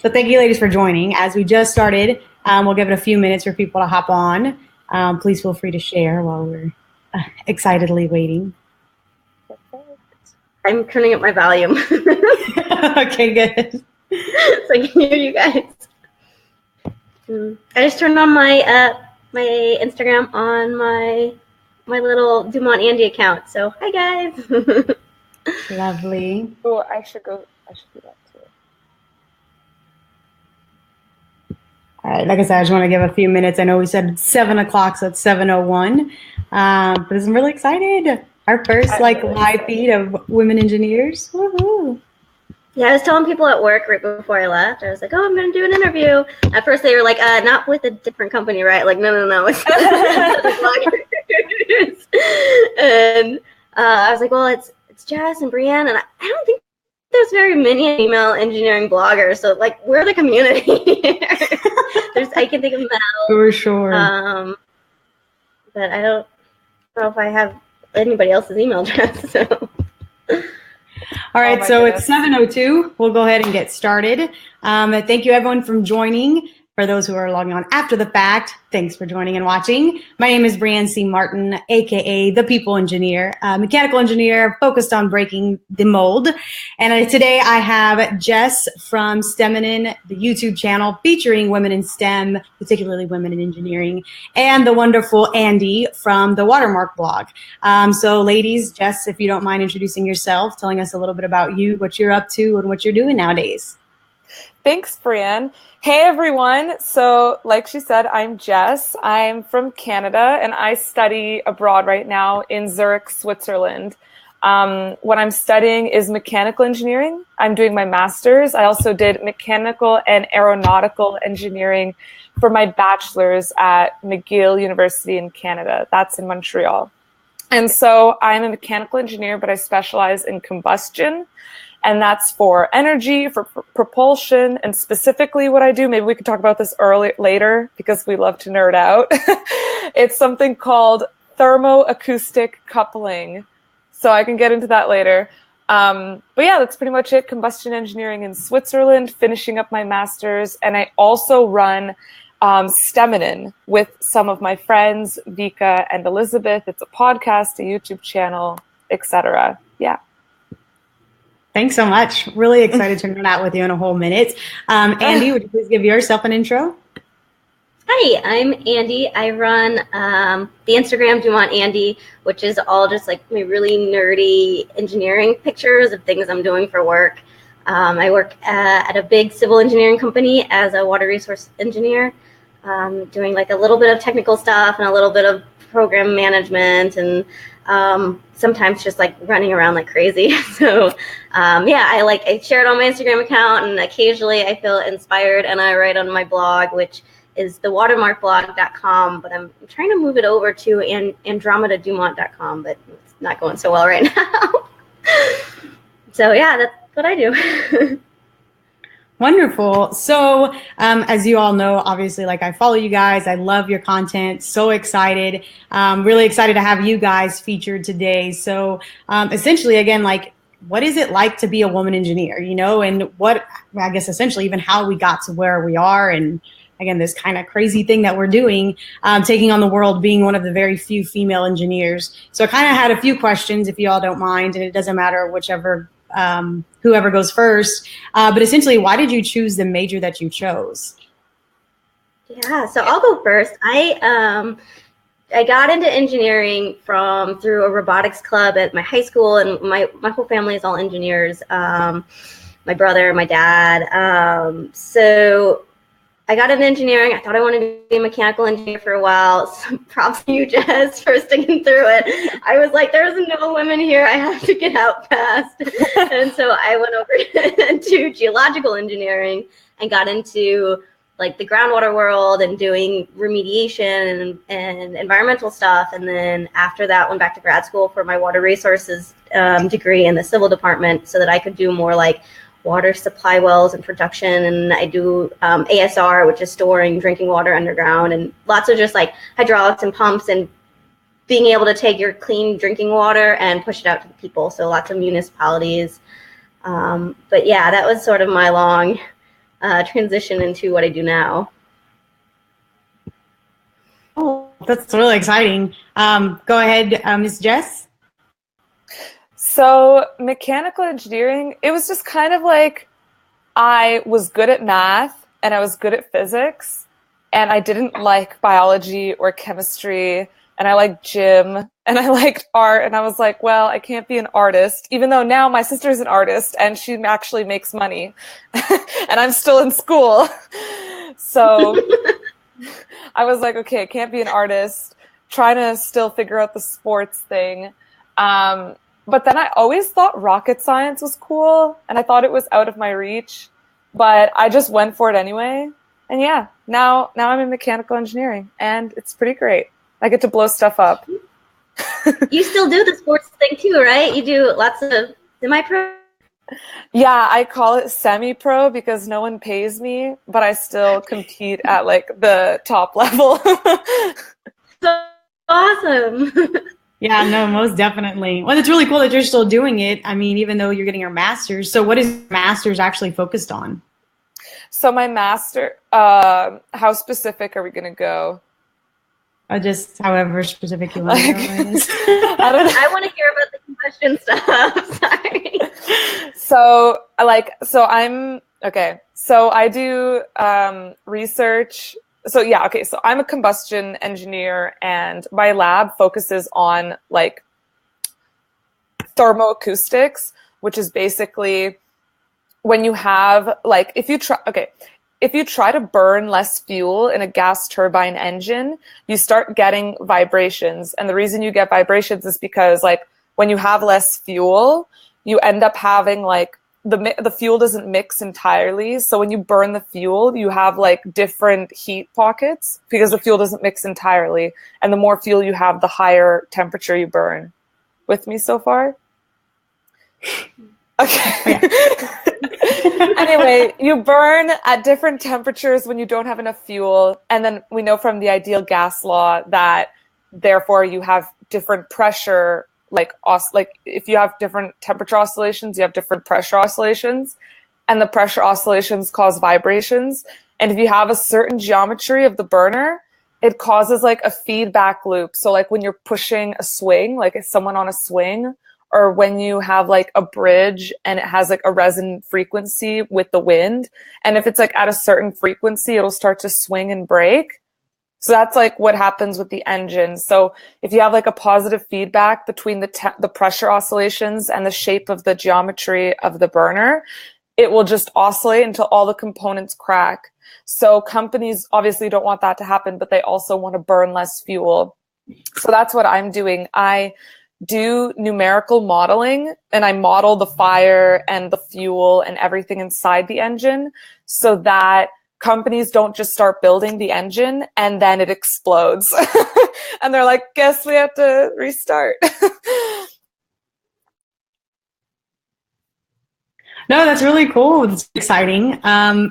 So thank you, ladies, for joining. As we just started, we'll give it a few minutes for people to hop on. Please feel free to share while we're excitedly waiting. Perfect. I'm turning up my volume. Okay, good. So I can hear you guys. I just turned on my my Instagram on my little Dumont Andi account. So hi guys. Lovely. Oh, I should do that too. All right, like I said, I just want to give a few minutes. I know we said 7 o'clock, so it's 7:01. But I'm really excited. Our first live feed of women engineers. Woohoo! Yeah, I was telling people at work right before I left. I was like, "Oh, I'm going to do an interview." At first, they were like, "Not with a different company, right?" Like, no. It's and I was like, "Well, it's Jess and Brianne, and I don't think there's very many female engineering bloggers. So, like, we're the community." I can think of Mel. For sure. But I don't know if I have anybody else's email address. So. All right, so it's 7:02. We'll go ahead and get started. Thank you, everyone, for joining. For those who are logging on after the fact, thanks for joining and watching. My name is Brianne C. Martin, aka the People Engineer, mechanical engineer focused on breaking the mold. And today I have Jess from STEMinin, the YouTube channel featuring women in STEM, particularly women in engineering, and the wonderful Andi from the Watermark blog. So ladies, Jess, if you don't mind introducing yourself, telling us a little bit about you, what you're up to, and what you're doing nowadays. Thanks, Brianne. Hey, everyone. So like she said, I'm Jess. I'm from Canada, and I study abroad right now in Zurich, Switzerland. What I'm studying is mechanical engineering. I'm doing my master's. I also did mechanical and aeronautical engineering for my bachelor's at McGill University in Canada. That's in Montreal. And so I'm a mechanical engineer, but I specialize in combustion. And that's for energy, for propulsion, and specifically what I do, maybe we could talk about this later because we love to nerd out. It's something called thermoacoustic coupling. So I can get into that later. But yeah, that's pretty much it. Combustion engineering in Switzerland, finishing up my master's. And I also run STEMinin with some of my friends, Vika and Elizabeth. It's a podcast, a YouTube channel, etc. Yeah. Thanks so much. Really excited to nerd out with you in a whole minute. Andi, would you please give yourself an intro? Hi, I'm Andi. I run the Instagram Dumont Andi, which is all just like my really nerdy engineering pictures of things I'm doing for work. I work at a big civil engineering company as a water resource engineer, doing like a little bit of technical stuff and a little bit of program management and sometimes just like running around like crazy. So yeah, I share it on my Instagram account, and occasionally I feel inspired and I write on my blog, which is thewatermarkblog.com, but I'm trying to move it over to andromedaDumont.com, but it's not going so well right now. So yeah, that's what I do. Wonderful. So as you all know, obviously, like I follow you guys. I love your content. So excited. Really excited to have you guys featured today. So essentially, again, like, what is it like to be a woman engineer, you know, and what, I guess, essentially even how we got to where we are. And again, this kind of crazy thing that we're doing, taking on the world, being one of the very few female engineers. So I kind of had a few questions, if you all don't mind, and it doesn't matter whoever goes first. But essentially, why did you choose the major that you chose? Yeah, so I'll go first. I got into engineering through a robotics club at my high school, and my whole family is all engineers. My brother, my dad. So I got into engineering. I thought I wanted to be a mechanical engineer for a while. So props to you, Jess, for sticking through it. I was like, there's no women here. I have to get out fast. And so I went over to geological engineering and got into like the groundwater world and doing remediation and environmental stuff. And then after that, went back to grad school for my water resources degree in the civil department so that I could do more like water supply wells and production. And I do ASR, which is storing drinking water underground, and lots of just like hydraulics and pumps and being able to take your clean drinking water and push it out to the people. So lots of municipalities. But yeah, that was sort of my long transition into what I do now. Oh, that's really exciting. Go ahead, Ms. Jess. So mechanical engineering, it was just kind of like I was good at math and I was good at physics, and I didn't like biology or chemistry, and I liked gym and I liked art, and I was like, well, I can't be an artist, even though now my sister's an artist and she actually makes money and I'm still in school. So I was like, okay, I can't be an artist, trying to still figure out the sports thing. But then I always thought rocket science was cool, and I thought it was out of my reach, but I just went for it anyway. And yeah, now I'm in mechanical engineering, and it's pretty great. I get to blow stuff up. You still do the sports thing too, right? You do lots of semi-pro? Yeah, I call it semi-pro because no one pays me, but I still compete at like the top level. So awesome. Yeah, no, most definitely. Well, it's really cool that you're still doing it. I mean, even though you're getting your master's. So what is your master's actually focused on? So my master, how specific are we going to go? Just however specific you want to go. I don't know. I want to hear about the combustion stuff. Sorry. So I do research. So yeah, okay. So I'm a combustion engineer, and my lab focuses on like thermoacoustics, which is basically when you have like, if you try to burn less fuel in a gas turbine engine, you start getting vibrations. And the reason you get vibrations is because like when you have less fuel, you end up having like the fuel doesn't mix entirely. So when you burn the fuel, you have like different heat pockets because the fuel doesn't mix entirely. And the more fuel you have, the higher temperature you burn. With me so far? Okay. Anyway, you burn at different temperatures when you don't have enough fuel. And then we know from the ideal gas law that therefore you have different pressure, like if you have different temperature oscillations, you have different pressure oscillations, and the pressure oscillations cause vibrations. And if you have a certain geometry of the burner, it causes like a feedback loop. So like when you're pushing a swing, like someone on a swing, or when you have like a bridge and it has like a resonant frequency with the wind. And if it's like at a certain frequency, it'll start to swing and break. So that's like what happens with the engine. So if you have like a positive feedback between the pressure oscillations and the shape of the geometry of the burner, it will just oscillate until all the components crack. So companies obviously don't want that to happen, but they also want to burn less fuel. So that's what I'm doing. I do numerical modeling, and I model the fire and the fuel and everything inside the engine so that companies don't just start building the engine and then it explodes. And they're like, guess we have to restart. No, that's really cool. It's exciting.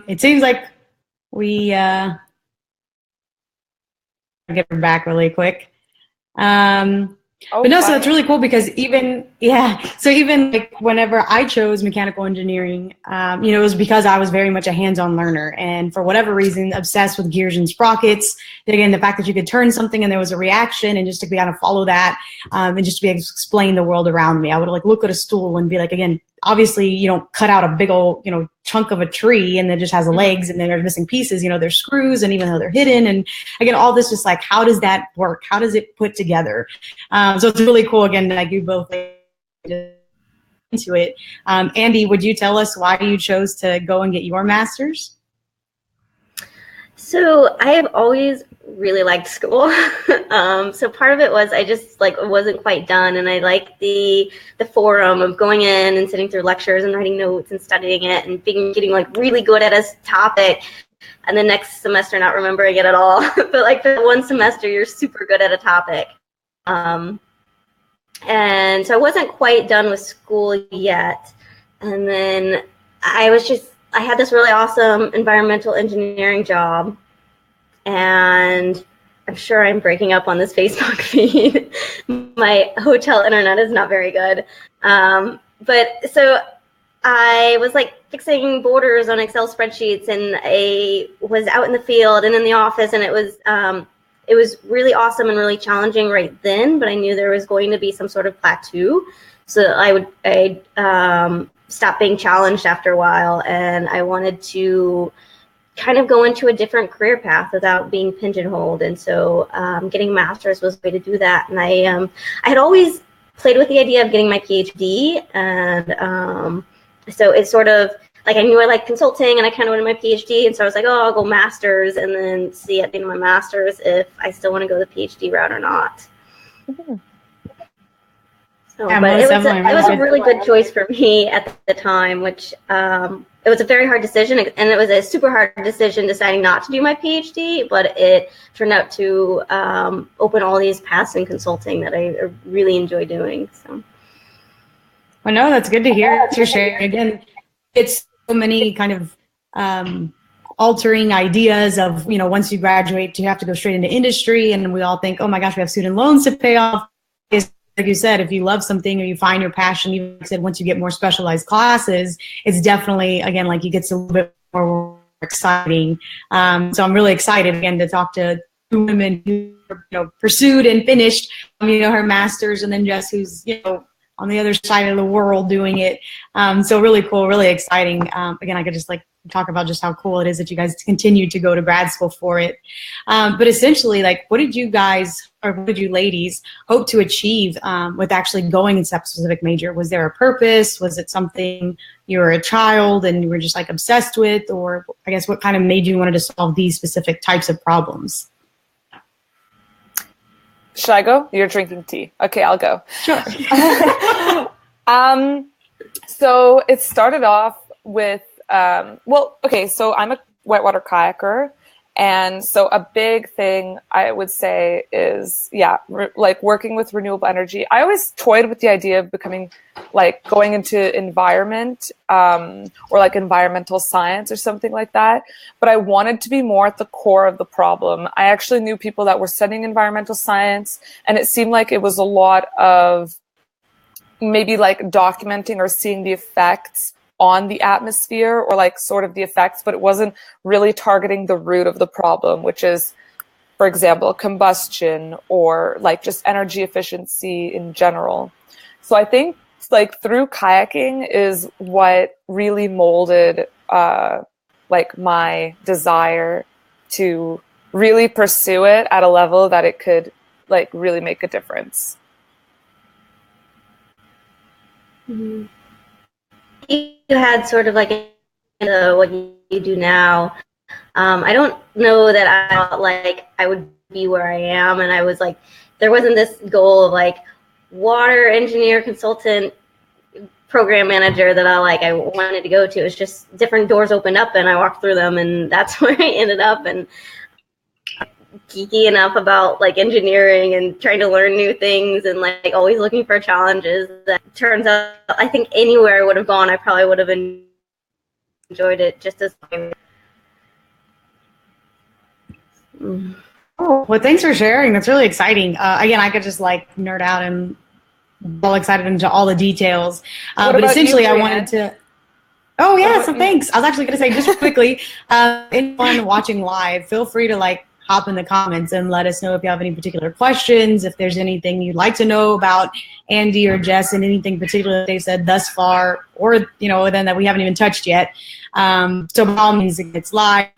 It seems like we get her back really quick. But no, so that's really cool because even like whenever I chose mechanical engineering, it was because I was very much a hands-on learner, and for whatever reason, obsessed with gears and sprockets. Again, the fact that you could turn something and there was a reaction, and just to be able to follow that, and just to be able to explain the world around me. I would like look at a stool and be like, again, obviously you don't cut out a big old, chunk of a tree and then just has the legs and then there's missing pieces, there's screws, and even though they're hidden, and again, all this just like, how does that work? How does it put together? So it's really cool, again, that you both into it. Andi, would you tell us why you chose to go and get your master's? So I have always really liked school. So part of it was I just wasn't quite done, and I liked the forum of going in and sitting through lectures and writing notes and studying it and getting really good at a topic, and the next semester not remembering it at all. But for one semester you're super good at a topic. And so I wasn't quite done with school yet, and then I had this really awesome environmental engineering job, and I'm sure I'm breaking up on this Facebook feed. My hotel internet is not very good. But so I was fixing borders on Excel spreadsheets, and I was out in the field and in the office, and it was really awesome and really challenging right then, but I knew there was going to be some sort of plateau. So I'd stop being challenged after a while, and I wanted to kind of go into a different career path without being pigeonholed. And so getting a master's was a way to do that. And I had always played with the idea of getting my PhD, and so it's sort of like I knew I liked consulting, and I kind of wanted my PhD, and so I was like, oh, I'll go master's, and then see at the end of my master's if I still want to go the PhD route or not. Mm-hmm. So, yeah, but it was a really good choice for me at the time, which it was a very hard decision, and it was a super hard decision deciding not to do my PhD, but it turned out to open all these paths in consulting that I really enjoy doing. So. Well, no, that's good to hear. You're sharing again. It's so many kind of altering ideas of, once you graduate, you have to go straight into industry, and we all think, oh my gosh, we have student loans to pay off. Like you said, if you love something or you find your passion, you said once you get more specialized classes, it's definitely, again, like it gets a little bit more exciting. So I'm really excited again to talk to two women who pursued and finished her master's, and then Jess, who's on the other side of the world doing it. So really cool, really exciting. Again, I could just talk about just how cool it is that you guys continue to go to grad school for it. But essentially, what did you guys, or what did you ladies hope to achieve with actually going into that specific major? Was there a purpose? Was it something you were a child and you were just obsessed with? Or I guess what kind of made you wanted to solve these specific types of problems? Should I go? You're drinking tea. Okay, I'll go. Sure. So it started off with, so I'm a whitewater kayaker. And so a big thing I would say is, working with renewable energy. I always toyed with the idea of becoming going into environment or environmental science or something like that. But I wanted to be more at the core of the problem. I actually knew people that were studying environmental science, and it seemed like it was a lot of maybe documenting or seeing the effects on the atmosphere, or sort of the effects, but it wasn't really targeting the root of the problem, which is, for example, combustion or just energy efficiency in general. So I think through kayaking is what really molded my desire to really pursue it at a level that it could really make a difference. Mm-hmm. You had sort of what you do now. I don't know that I thought I would be where I am, and I was there wasn't this goal of water engineer, consultant, program manager that I wanted to go to. It was just different doors opened up, and I walked through them, and that's where I ended up. And geeky enough about engineering and trying to learn new things, and always looking for challenges. That turns out, I think anywhere I would have gone, I probably would have enjoyed it just as much. Oh, well, thanks for sharing. That's really exciting. Again, I could just nerd out and all excited into all the details. But essentially, I wanted to. Oh yeah, so thanks. I was actually going to say just quickly, anyone watching live, feel free to hop in the comments and let us know if you have any particular questions, if there's anything you'd like to know about Andi or Jess, and anything particular they've said thus far, or then that we haven't even touched yet. So by all means, it's live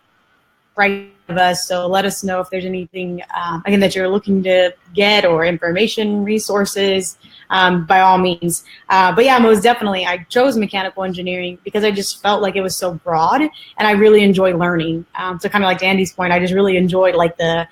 right of us. So let us know if there's anything again that you're looking to get, or information, resources. By all means. But yeah, most definitely, I chose mechanical engineering because I just felt like it was so broad, and I really enjoy learning. So kind of to Andy's point, I just really enjoyed the,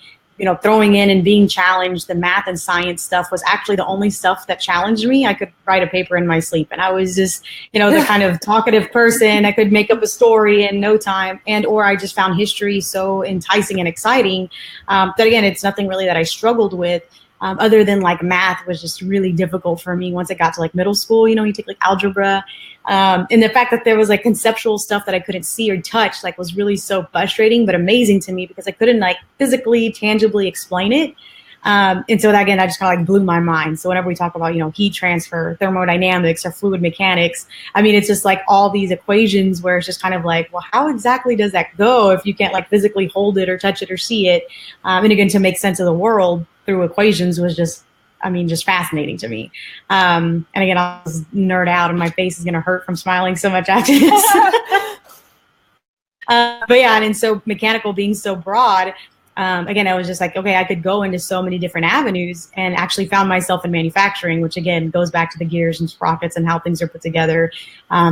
throwing in and being challenged. The math and science stuff was actually the only stuff that challenged me. I could write a paper in my sleep, and I was just, the kind of talkative person. I could make up a story in no time, or I just found history so enticing and exciting that, again, it's nothing really that I struggled with. Other than math was just really difficult for me once I got to middle school. You take algebra, and the fact that there was conceptual stuff that I couldn't see or touch was really so frustrating, but amazing to me because I couldn't physically, tangibly explain it. And so that, again, that just kind of like blew my mind. So whenever we talk about, heat transfer, thermodynamics, or fluid mechanics, I mean, it's just like all these equations where it's just kind of like, well, how exactly does that go if you can't like physically hold it or touch it or see it? And again, to make sense of the world through equations was just fascinating to me. And again, I'll just nerd out and my face is going to hurt from smiling so much after this. But yeah, and so mechanical being so broad, again, I was just like, okay, I could go into so many different avenues, and actually found myself in manufacturing, which again goes back to the gears and sprockets and how things are put together.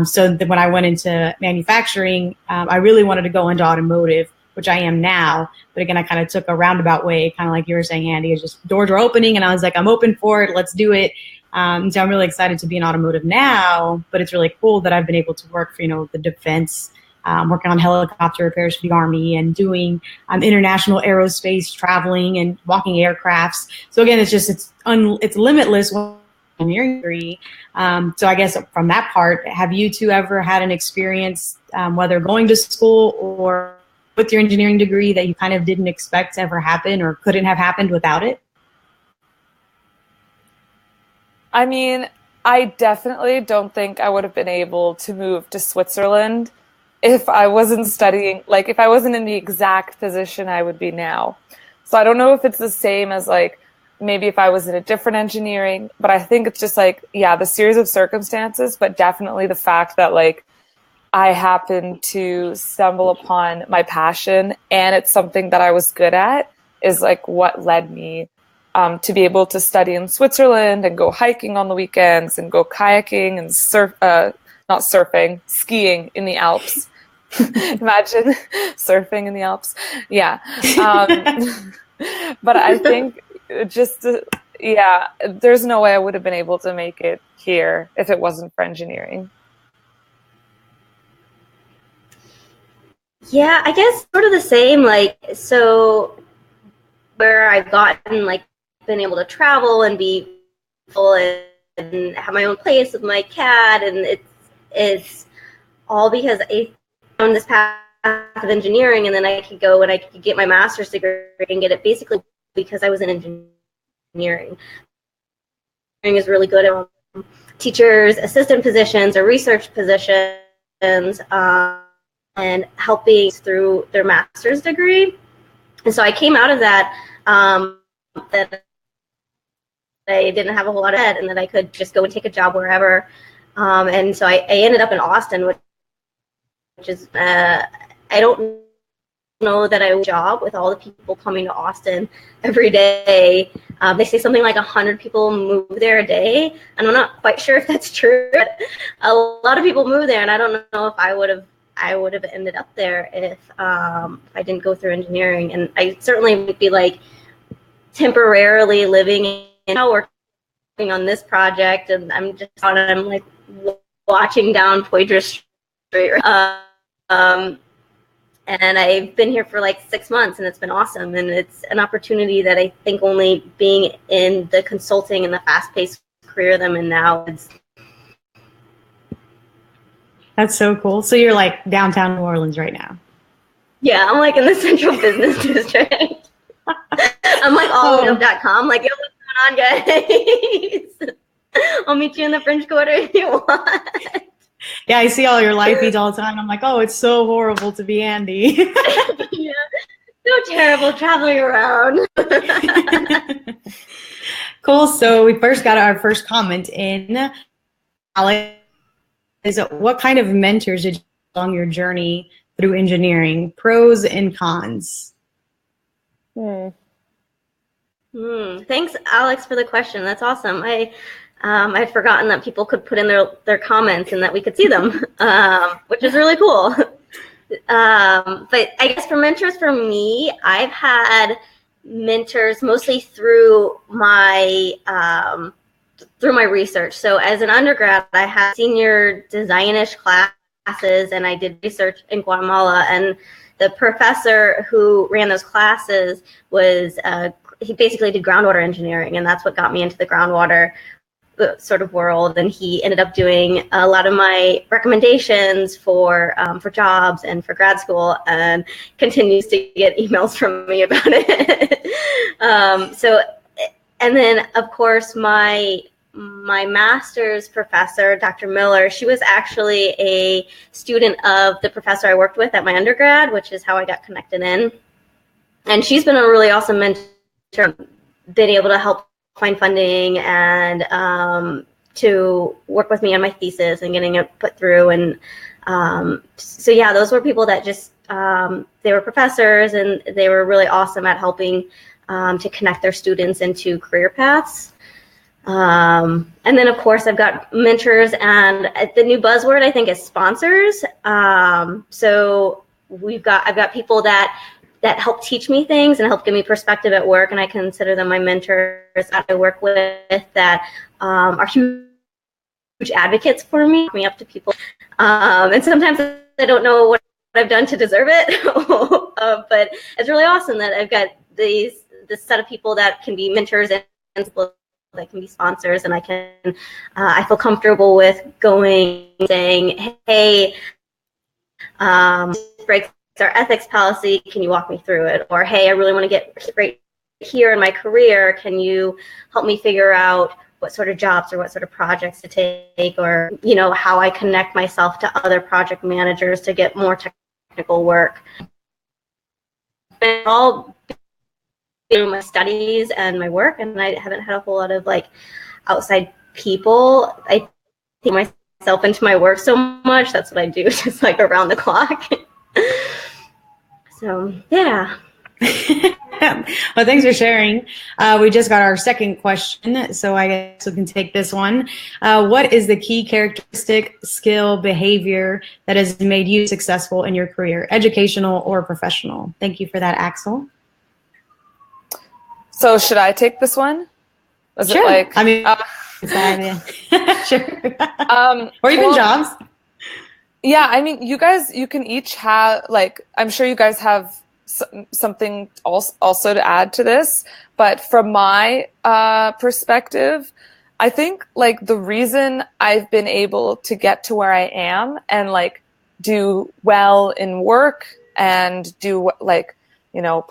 So when I went into manufacturing, I really wanted to go into automotive, which I am now. But again, I kind of took a roundabout way, kind of like you were saying, Andi, it's just doors are opening and I was like, I'm open for it. Let's do it. So I'm really excited to be in automotive now, but it's really cool that I've been able to work for, the defense, working on helicopter repairs for the Army and doing international aerospace traveling and walking aircrafts. So again, it's limitless engineering degree. So I guess from that part, have you two ever had an experience, whether going to school or with your engineering degree, that you kind of didn't expect to ever happen or couldn't have happened without it? I mean, I definitely don't think I would have been able to move to Switzerland if I wasn't studying, like if I wasn't in the exact position I would be now. So I don't know if it's the same as like maybe if I was in a different engineering, but I think it's just like, yeah, the series of circumstances, but definitely the fact that like I happened to stumble upon my passion and it's something that I was good at is like what led me to be able to study in Switzerland and go hiking on the weekends and go kayaking and skiing in the Alps. Imagine surfing in the Alps. Yeah. But I think there's no way I would have been able to make it here if it wasn't for engineering. Yeah, I guess sort of the same. Like, so where I've gotten like been able to travel and be full and have my own place with my cat, and it's all because I found this path of engineering, and then I could go and I could get my master's degree and get it basically because I was in engineering. Engineering is really good at teachers, assistant positions, or research positions, and helping through their master's degree. And so I came out of that that I didn't have a whole lot of debt and that I could just go and take a job wherever. And so I ended up in Austin, which is, I don't know that I would job with all the people coming to Austin every day. They say something like 100 people move there a day, and I'm not quite sure if that's true, but a lot of people move there, and I don't know if I would have ended up there if I didn't go through engineering. And I certainly would be like temporarily living in working on this project, and I'm like watching down Poydras Street. And I've been here for like 6 months, and it's been awesome. And it's an opportunity that I think only being in the consulting and the fast-paced career that I'm in now is. That's so cool. So you're like downtown New Orleans right now. Yeah, I'm like in the central business district. I'm like allup.com, like, yo, what's going on, guys? I'll meet you in the French Quarter if you want. Yeah, I see all your live feeds all the time. I'm like, oh, it's so horrible to be Andi. Yeah, so terrible traveling around. Cool. So we first got our first comment in. Alex, what kind of mentors did you have along your journey through engineering? Pros and cons. Thanks, Alex, for the question. That's awesome. I'd forgotten that people could put in their comments and that we could see them, which is really cool. But I guess for mentors for me, I've had mentors mostly through my research. So as an undergrad, I had senior design-ish classes, and I did research in Guatemala. And the professor who ran those classes was he basically did groundwater engineering, and that's what got me into the groundwater sort of world, and he ended up doing a lot of my recommendations for jobs and for grad school, and continues to get emails from me about it. And then of course my master's professor, Dr. Miller, she was actually a student of the professor I worked with at my undergrad, which is how I got connected in. And she's been a really awesome mentor, been able to help find funding and to work with me on my thesis and getting it put through. And so yeah, those were people that just, they were professors, and they were really awesome at helping to connect their students into career paths. And then of course I've got mentors, and the new buzzword I think is sponsors. So I've got people that help teach me things and help give me perspective at work, and I consider them my mentors that I work with that are huge advocates for me up to people. And sometimes I don't know what I've done to deserve it, but it's really awesome that I've got this set of people that can be mentors and people that can be sponsors, and I feel comfortable with going and saying, hey, breaks our ethics policy, can you walk me through it? Or, hey, I really want to get right here in my career, can you help me figure out what sort of jobs or what sort of projects to take, or, you know, how I connect myself to other project managers to get more technical work. And all through my studies and my work, and I haven't had a whole lot of like outside people. I take myself into my work so much, that's what I do, just like around the clock. So yeah. Well, thanks for sharing. We just got our second question, so I guess we can take this one. What is the key characteristic, skill, behavior that has made you successful in your career, educational or professional? Thank you for that, Axel. So should I take this one? Was sure. It like? I mean, sure. Or even jobs. Yeah, I mean, you can each have, like, I'm sure you guys have something also to add to this, but from my perspective, I think like the reason I've been able to get to where I am and like do well in work and do like, you know,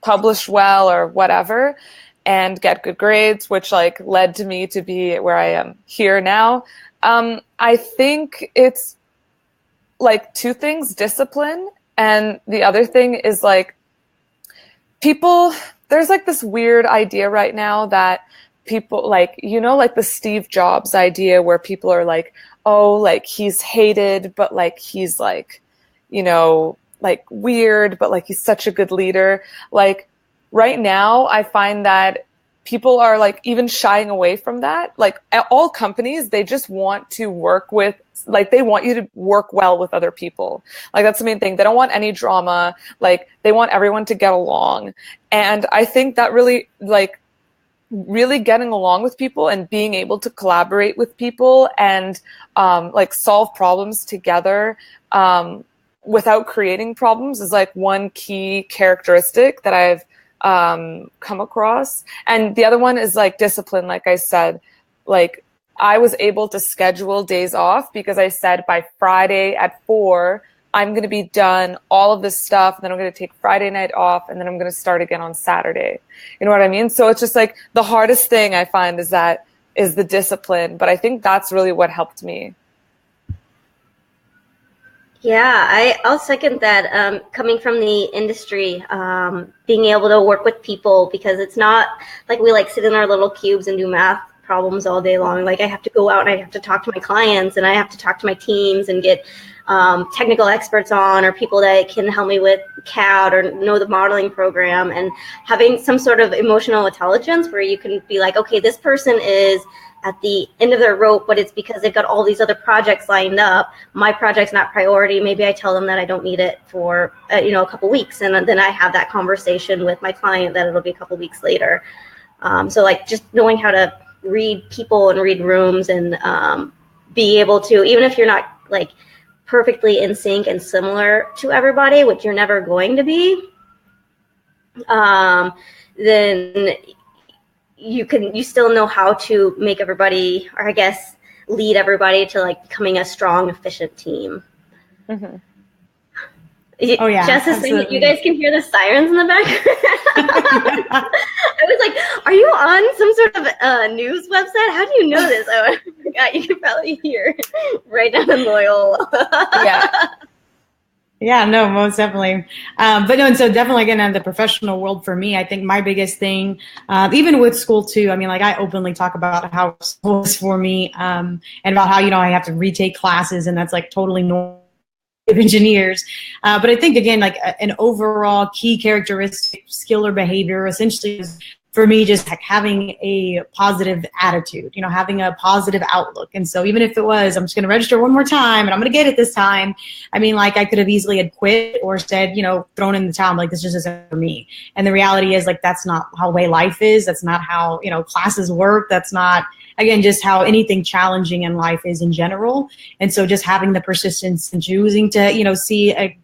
publish well or whatever and get good grades, which like led to me to be where I am here now. I think it's like two things: discipline, and the other thing is like people, there's like this weird idea right now that people like, you know, like the Steve Jobs idea where people are like, oh, like he's hated, but like he's like, you know, like weird, but like he's such a good leader. Like right now, I find that people are like even shying away from that. Like at all companies, they just want to work with, like they want you to work well with other people. Like that's the main thing. They don't want any drama. Like they want everyone to get along. And I think that really like really getting along with people and being able to collaborate with people and like solve problems together without creating problems is like one key characteristic that I've come across. And the other one is like discipline. Like I said, like I was able to schedule days off because I said by Friday at 4, I'm going to be done all of this stuff. And then I'm going to take Friday night off, and then I'm going to start again on Saturday. You know what I mean? So it's just like the hardest thing I find is the discipline. But I think that's really what helped me. Yeah, I'll second that. Coming from the industry, being able to work with people, because it's not like we like sit in our little cubes and do math problems all day long. Like I have to go out and I have to talk to my clients and I have to talk to my teams and get technical experts on, or people that can help me with CAD or know the modeling program, and having some sort of emotional intelligence where you can be like, okay, this person is at the end of their rope, but it's because they've got all these other projects lined up. My project's not priority. Maybe I tell them that I don't need it for a couple weeks, and then I have that conversation with my client that it'll be a couple weeks later. So like just knowing how to read people and read rooms, and be able to, even if you're not like perfectly in sync and similar to everybody, which you're never going to be, then you still know how to make everybody, or I guess lead everybody to like becoming a strong, efficient team. Mm-hmm. Oh yeah, Jess is saying that you guys can hear the sirens in the background. I was like, are you on some sort of news website? How do you know this? Oh, I forgot. You can probably hear right down in Loyola. Yeah. Yeah, no, most definitely. But no, and so definitely again, in the professional world for me, I think my biggest thing, even with school too, I mean, like I openly talk about how school is for me, and about how, I have to retake classes, and that's like totally normal of engineers. But I think again, like an overall key characteristic, skill or behavior essentially is for me just like having a positive attitude, having a positive outlook. And so even if it was, I'm just going to register one more time and I'm going to get it this time. I mean, like I could have easily had quit or said, thrown in the towel. Like this just isn't for me. And the reality is like, that's not how way life is. That's not how, classes work. That's not, again, just how anything challenging in life is in general. And so just having the persistence and choosing to, see a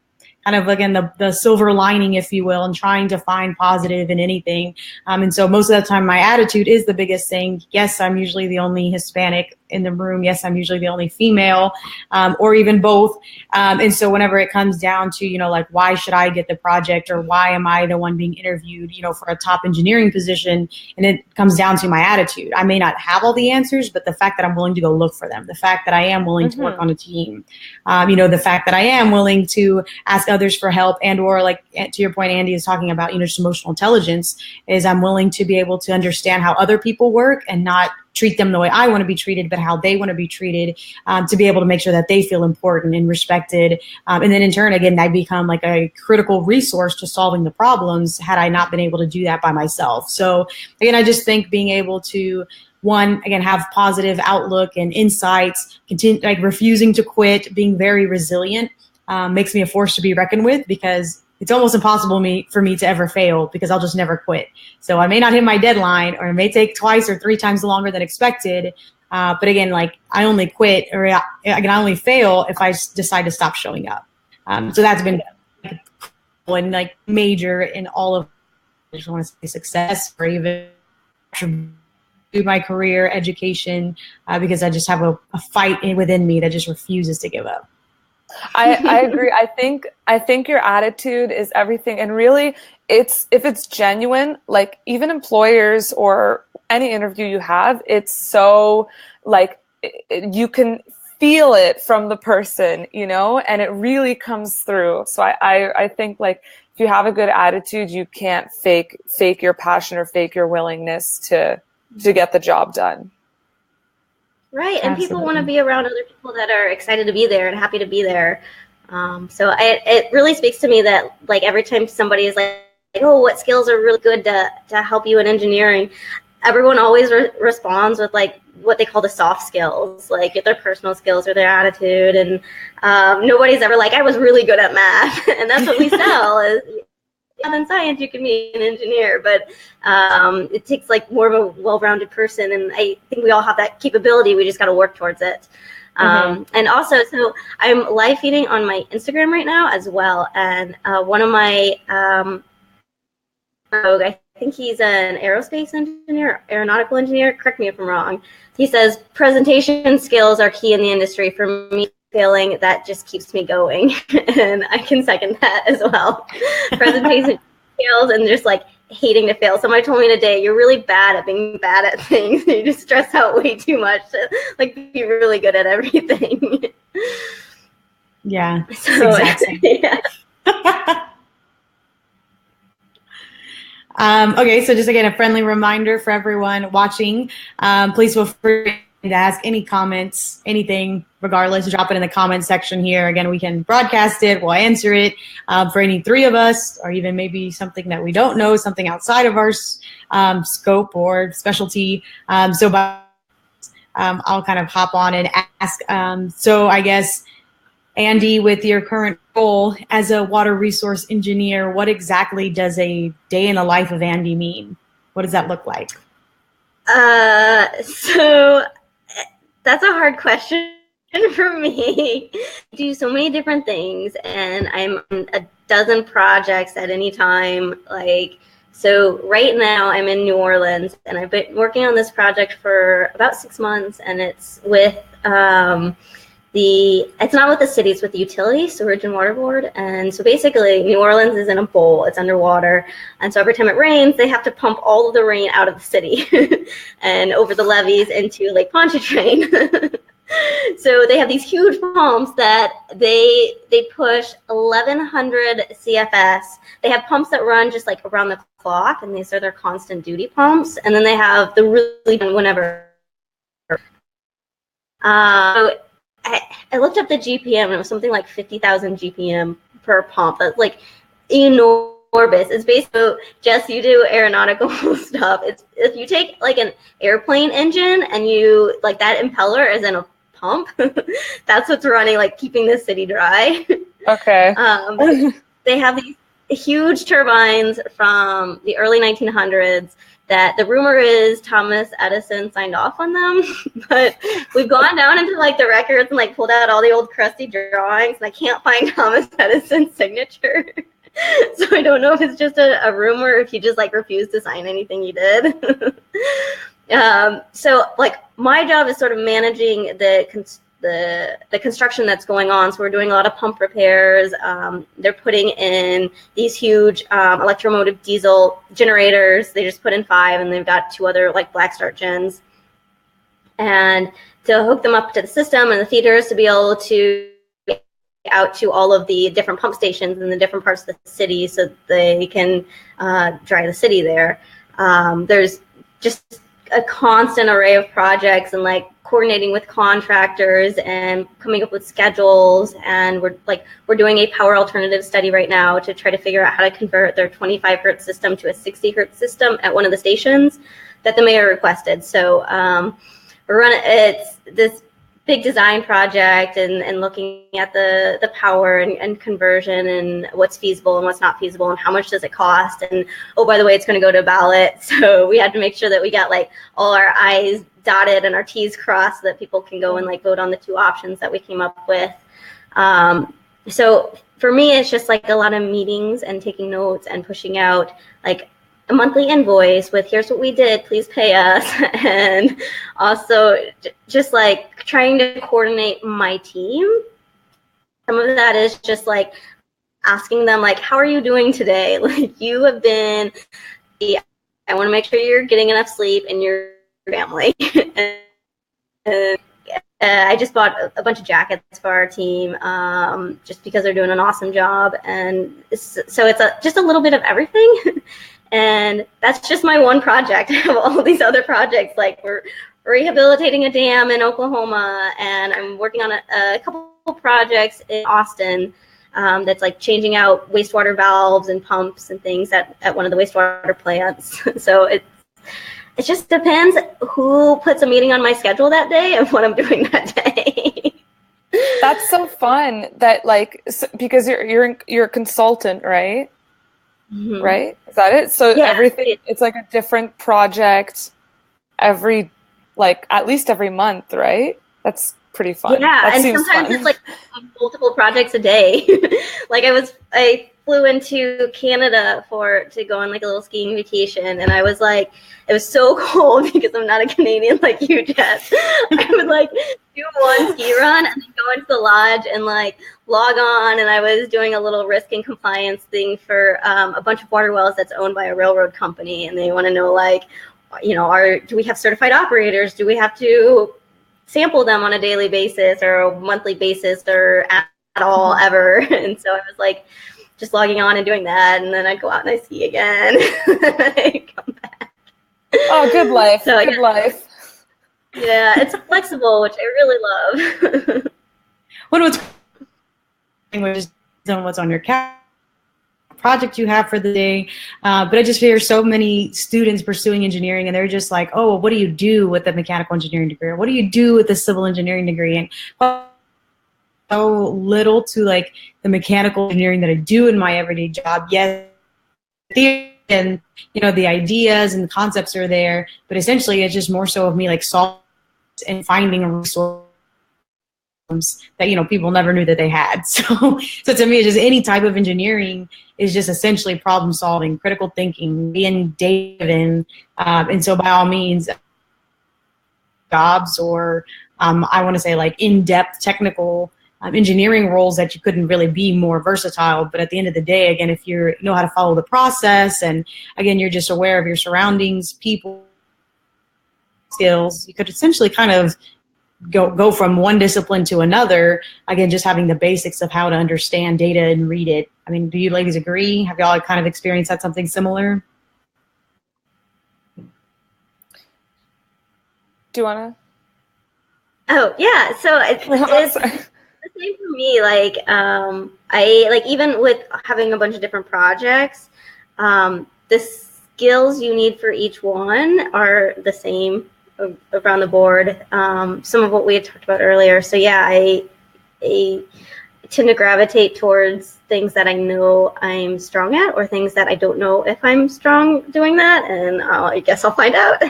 kind of, again, the silver lining, if you will, and trying to find positive in anything. And so most of the time, my attitude is the biggest thing. Yes, I'm usually the only Hispanic in the room. Yes, I'm usually the only female, or even both. And so whenever it comes down to, like, why should I get the project, or why am I the one being interviewed, for a top engineering position? And it comes down to my attitude. I may not have all the answers, but the fact that I'm willing to go look for them, the fact that I am willing to work on a team, the fact that I am willing to ask others for help, and or like to your point, Andi is talking about, just emotional intelligence, is I'm willing to be able to understand how other people work and not treat them the way I want to be treated, but how they want to be treated, to be able to make sure that they feel important and respected. And then in turn, again, I become like a critical resource to solving the problems had I not been able to do that by myself. So again, I just think being able to, one, again, have positive outlook and insights, continue, like refusing to quit, being very resilient, makes me a force to be reckoned with, because it's almost impossible for me to ever fail, because I'll just never quit. So I may not hit my deadline, or it may take twice or three times longer than expected. But again, like I only quit, or I can only fail if I decide to stop showing up. So that's been one like major in all of, I just want to say success, or even through my career, education, because I just have a fight within me that just refuses to give up. I agree. I think your attitude is everything. And really, if it's genuine, like even employers or any interview you have, it's so like you can feel it from the person, and it really comes through. So I think like if you have a good attitude, you can't fake your passion or fake your willingness to get the job done. Right, and people want to be around other people that are excited to be there and happy to be there. So it really speaks to me that like every time somebody is like, oh, what skills are really good to help you in engineering, everyone always responds with like what they call the soft skills, like their personal skills or their attitude. And nobody's ever like, I was really good at math, and that's what we sell is. In science, you can be an engineer, but it takes like more of a well-rounded person, and I think we all have that capability. We just got to work towards it. And also, so I'm live feeding on my Instagram right now as well, and one of my I think he's an aerospace engineer, aeronautical engineer. Correct me if I'm wrong. He says presentation skills are key in the industry. For me, failing, that just keeps me going, and I can second that as well. Presentation skills and just like hating to fail. Somebody told me today, you're really bad at being bad at things. You just stress out way too much to like be really good at everything. Yeah, so, exactly. Yeah. Okay, so just again, a friendly reminder for everyone watching, please feel free to ask any comments, anything, regardless, drop it in the comment section here. Again, we can broadcast it, we'll answer it for any three of us, or even maybe something that we don't know, something outside of our scope or specialty. I'll kind of hop on and ask. So I guess, Andi, with your current role as a water resource engineer, what exactly does a day in the life of Andi mean? What does that look like? So that's a hard question for me. I do so many different things, and I'm on a dozen projects at any time. Like, So right now I'm in New Orleans, and I've been working on this project for about 6 months, and it's with it's not with the city, it's with the utility, Sewage and Water Board. And so basically New Orleans is in a bowl, it's underwater. And so every time it rains, they have to pump all of the rain out of the city and over the levees into Lake Pontchartrain. So they have these huge pumps that they push 1,100 CFS. They have pumps that run just like around the clock, and these are their constant duty pumps. And then they have the really whenever. I looked up the GPM, and it was something like 50,000 GPM per pump. That's like enormous. It's basically, Jess, you do aeronautical stuff. It's if you take like an airplane engine and you like that impeller is in a pump. That's what's running, like keeping the city dry. Okay. They have these huge turbines from the early 1900s that the rumor is Thomas Edison signed off on them, but we've gone down into like the records and like pulled out all the old crusty drawings, and I can't find Thomas Edison's signature. So I don't know if it's just a rumor, or if he just like refused to sign anything he did. So like my job is sort of managing the construction that's going on. So we're doing a lot of pump repairs. They're putting in these huge electromotive diesel generators. They just put in 5, and they've got 2 other like black start gens. And to hook them up to the system and the feeders to be able to get out to all of the different pump stations in the different parts of the city so they can dry the city there. There's just a constant array of projects, and like coordinating with contractors and coming up with schedules. And we're doing a power alternative study right now to try to figure out how to convert their 25 hertz system to a 60 hertz system at one of the stations that the mayor requested. So it's this big design project, and looking at the power and conversion and what's feasible and what's not feasible and how much does it cost. And oh, by the way, it's going to go to a ballot. So we had to make sure that we got like all our I's dotted and our T's crossed so that people can go and like vote on the 2 options that we came up with. So for me, it's just like a lot of meetings and taking notes and pushing out like a monthly invoice with here's what we did, please pay us. And also just like trying to coordinate my team. Some of that is just like asking them like, how are you doing today? Like you have been, I want to make sure you're getting enough sleep and your family. And I just bought a bunch of jackets for our team just because they're doing an awesome job. And so it's just a little bit of everything. And that's just my one project. I have all these other projects, like we're rehabilitating a dam in Oklahoma, and I'm working on a couple projects in Austin that's like changing out wastewater valves and pumps and things at one of the wastewater plants. So it just depends who puts a meeting on my schedule that day and what I'm doing that day. That's so fun that like, because you're a consultant, right? Mm-hmm. Right? Is that it? So yeah, everything, it's like a different project at least every month, right? That's pretty fun. Yeah, that and seems sometimes fun. it's like multiple projects a day. Like I flew into Canada to go on like a little skiing vacation, and I was like, it was so cold because I'm not a Canadian like you, Jess. I would like do one ski run and then go into the lodge and like log on, and I was doing a little risk and compliance thing for a bunch of water wells that's owned by a railroad company, and they want to know like, you know, do we have certified operators? Do we have to sample them on a daily basis or a monthly basis or at all ever? And so I was like just logging on and doing that, and then I'd go out and I ski again. I come back. Oh, good life. So, good life. Yeah, it's flexible, which I really love. What's on your project you have for the day, but I just hear so many students pursuing engineering, and they're just like, oh, well, what do you do with a mechanical engineering degree? Or what do you do with a civil engineering degree? And so little to like the mechanical engineering that I do in my everyday job. Yes, and you know, the ideas and the concepts are there, but essentially it's just more so of me like solving and finding a resource that, you know, people never knew that they had. So to me, it's just any type of engineering is just essentially problem solving, critical thinking, being data driven. And so by all means, jobs or I want to say like in-depth technical engineering roles that you couldn't really be more versatile. But at the end of the day, again, if you know how to follow the process and again, you're just aware of your surroundings, people, skills, you could essentially kind of go from one discipline to another. Again, just having the basics of how to understand data and read it. I mean, do you ladies agree? Have y'all kind of experienced that something similar? Do you want to? Oh, yeah. So it's the same for me. Like, I like even with having a bunch of different projects, the skills you need for each one are the same around the board. Some of what we had talked about earlier. So yeah, I tend to gravitate towards things that I know I'm strong at, or things that I don't know if I'm strong doing that, and I guess I'll find out.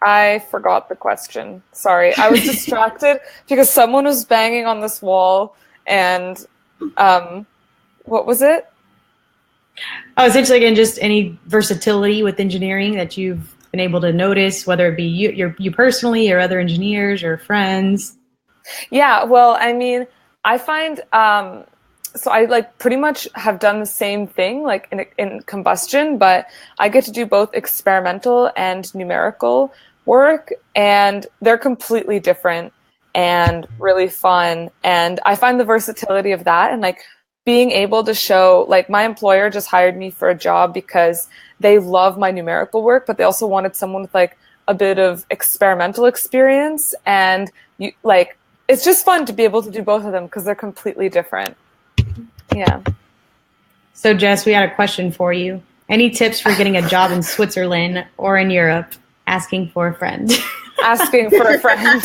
I forgot the question. Sorry. I was distracted because someone was banging on this wall and what was it? Oh, essentially, again, just any versatility with engineering that you've been able to notice, whether it be you personally or other engineers or friends. Yeah, well, I mean, I find so I like pretty much have done the same thing like in combustion, but I get to do both experimental and numerical work, and they're completely different and really fun. And I find the versatility of that and like being able to show, like my employer just hired me for a job because they love my numerical work, but they also wanted someone with like a bit of experimental experience. And you like, it's just fun to be able to do both of them because they're completely different. Yeah. So Jess, we had a question for you. Any tips for getting a job in Switzerland or in Europe? Asking for a friend. Asking for a friend.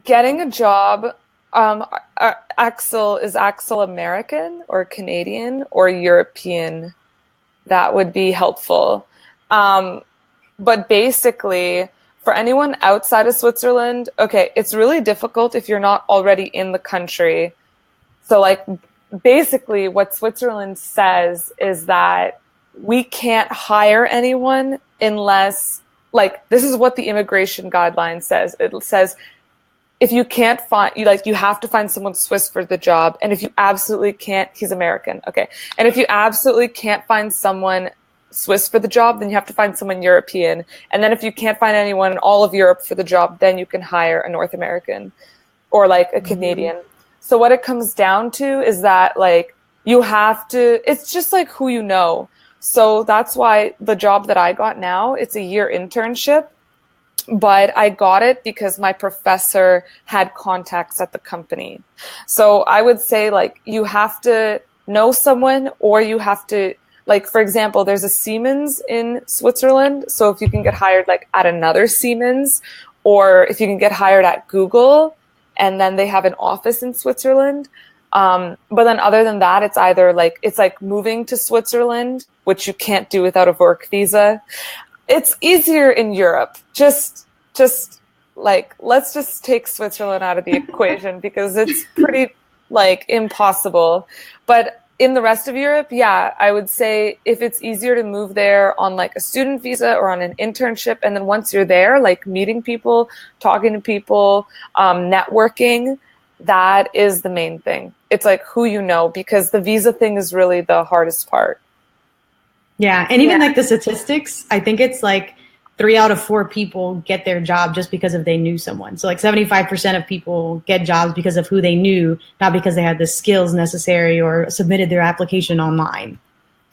Getting a job. Is Axel American or Canadian or European? That would be helpful. But basically, for anyone outside of Switzerland, okay, it's really difficult if you're not already in the country. So like basically what Switzerland says is that we can't hire anyone unless, like, this is what the immigration guideline says. It says if you can't find, you have to find someone Swiss for the job. And if you absolutely can't, he's American. Okay. And if you absolutely can't find someone Swiss for the job, then you have to find someone European. And then if you can't find anyone in all of Europe for the job, then you can hire a North American or like a Canadian. So what it comes down to is that like you have to, it's just like who you know. So that's why the job that I got now, it's a year internship, but I got it because my professor had contacts at the company. So I would say like you have to know someone, or you have to, like, for example, there's a Siemens in Switzerland. So if you can get hired like at another Siemens, or if you can get hired at Google, and then they have an office in Switzerland. But then other than that, it's either like, it's like moving to Switzerland, which you can't do without a work visa. It's easier in Europe. Just like, let's just take Switzerland out of the equation because it's pretty like impossible. But in the rest of Europe, yeah, I would say if it's easier to move there on like a student visa or on an internship, and then once you're there, like meeting people, talking to people, networking, that is the main thing. It's like who you know, because the visa thing is really the hardest part. Yeah, and even like the statistics, I think it's like 3 out of 4 people get their job just because of they knew someone. So like 75% of people get jobs because of who they knew, not because they had the skills necessary or submitted their application online.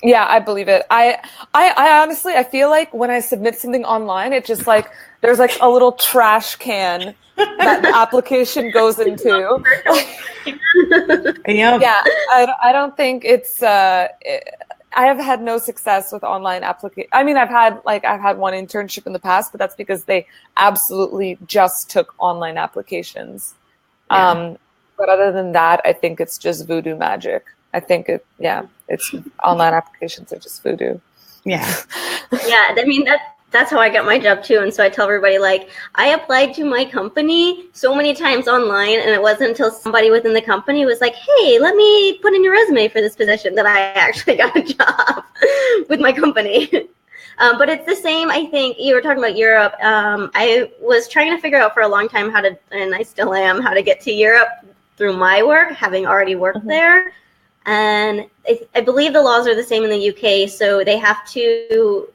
Yeah, I believe it. I honestly, I feel like when I submit something online, it just like, there's like a little trash can that the application goes into. Yeah, I don't think it's, I have had no success with online application. I mean, I've had one internship in the past, but that's because they absolutely just took online applications. Yeah. But other than that, I think it's just voodoo magic. I think it's online applications are just voodoo. Yeah. Yeah, I mean, that's how I got my job too. And so I tell everybody, like, I applied to my company so many times online, and it wasn't until somebody within the company was like, hey, let me put in your resume for this position that I actually got a job with my company. But it's the same, I think. You were talking about Europe. I was trying to figure out for a long time how to, and I still am, how to get to Europe through my work, having already worked there. And I believe the laws are the same in the UK, so they have to,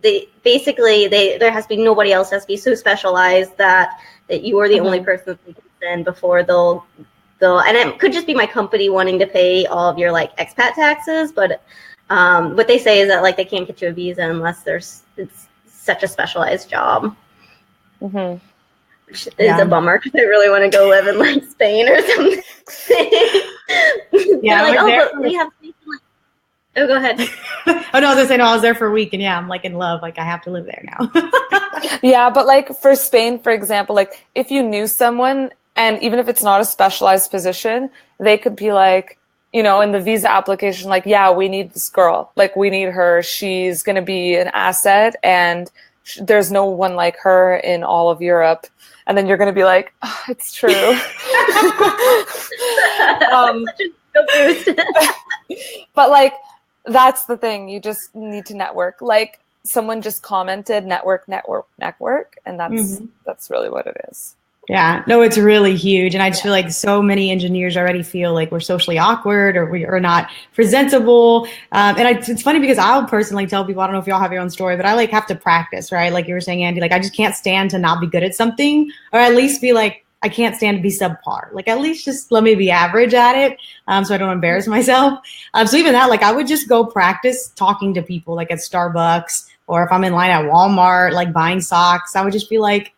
there has to be, nobody else has to be so specialized that you are the only person that they can send before they'll, and it could just be my company wanting to pay all of your like expat taxes, but what they say is that like they can't get you a visa unless it's such a specialized job. Which is a bummer because I really want to go live in like Spain or something. Yeah, like, but we have. Oh, go ahead. Oh no, I was gonna say no. I was there for a week, and yeah, I'm like in love. Like I have to live there now. Yeah, but like for Spain, for example, like if you knew someone, and even if it's not a specialized position, they could be like, you know, in the visa application, like, yeah, we need this girl. Like we need her. She's gonna be an asset, and there's no one like her in all of Europe. And then you're going to be like, oh, it's true. But like, that's the thing. You just need to network. Like someone just commented network. And that's really what it is. Yeah, no, it's really huge. And I just feel like so many engineers already feel like we're socially awkward or we are not presentable. It's funny because I'll personally tell people, I don't know if y'all have your own story, but I like have to practice, right? Like you were saying, Andi, like I just can't stand to not be good at something, or at least be like, I can't stand to be subpar. Like at least just let me be average at it, so I don't embarrass myself. So even that, like I would just go practice talking to people like at Starbucks, or if I'm in line at Walmart, like buying socks, I would just be like,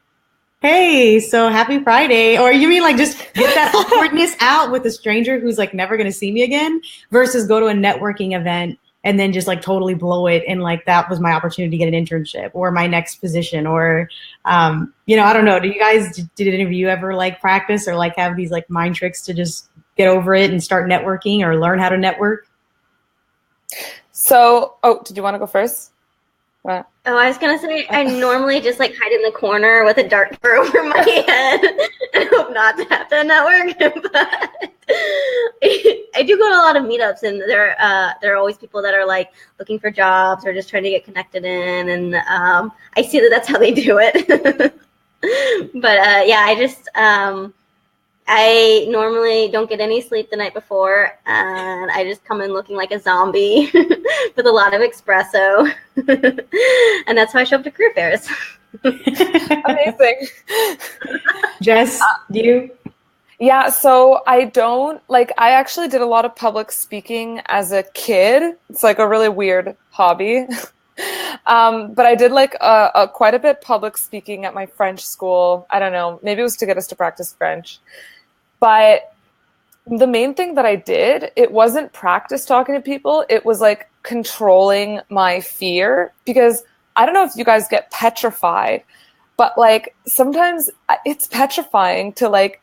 hey, so happy Friday. Or you mean like just get that awkwardness out with a stranger who's like never going to see me again, versus go to a networking event and then just like totally blow it. And like, that was my opportunity to get an internship or my next position or, you know, I don't know. Did any of you ever like practice or like have these like mind tricks to just get over it and start networking or learn how to network? So, did you want to go first? What? Oh, I was going to say, I normally just like hide in the corner with a dartboard over my head and hope not to have to network. But I do go to a lot of meetups, and there are always people that are like looking for jobs or just trying to get connected in. And I see that that's how they do it. But yeah, I normally don't get any sleep the night before, and I just come in looking like a zombie with a lot of espresso. And that's how I show up to career fairs. Amazing. Jess, you? Yeah, so I actually did a lot of public speaking as a kid. It's like a really weird hobby. But I did like quite a bit public speaking at my French school. I don't know, maybe it was to get us to practice French. But the main thing that I did, it wasn't practice talking to people. It was like controlling my fear, because I don't know if you guys get petrified, but like sometimes it's petrifying to like,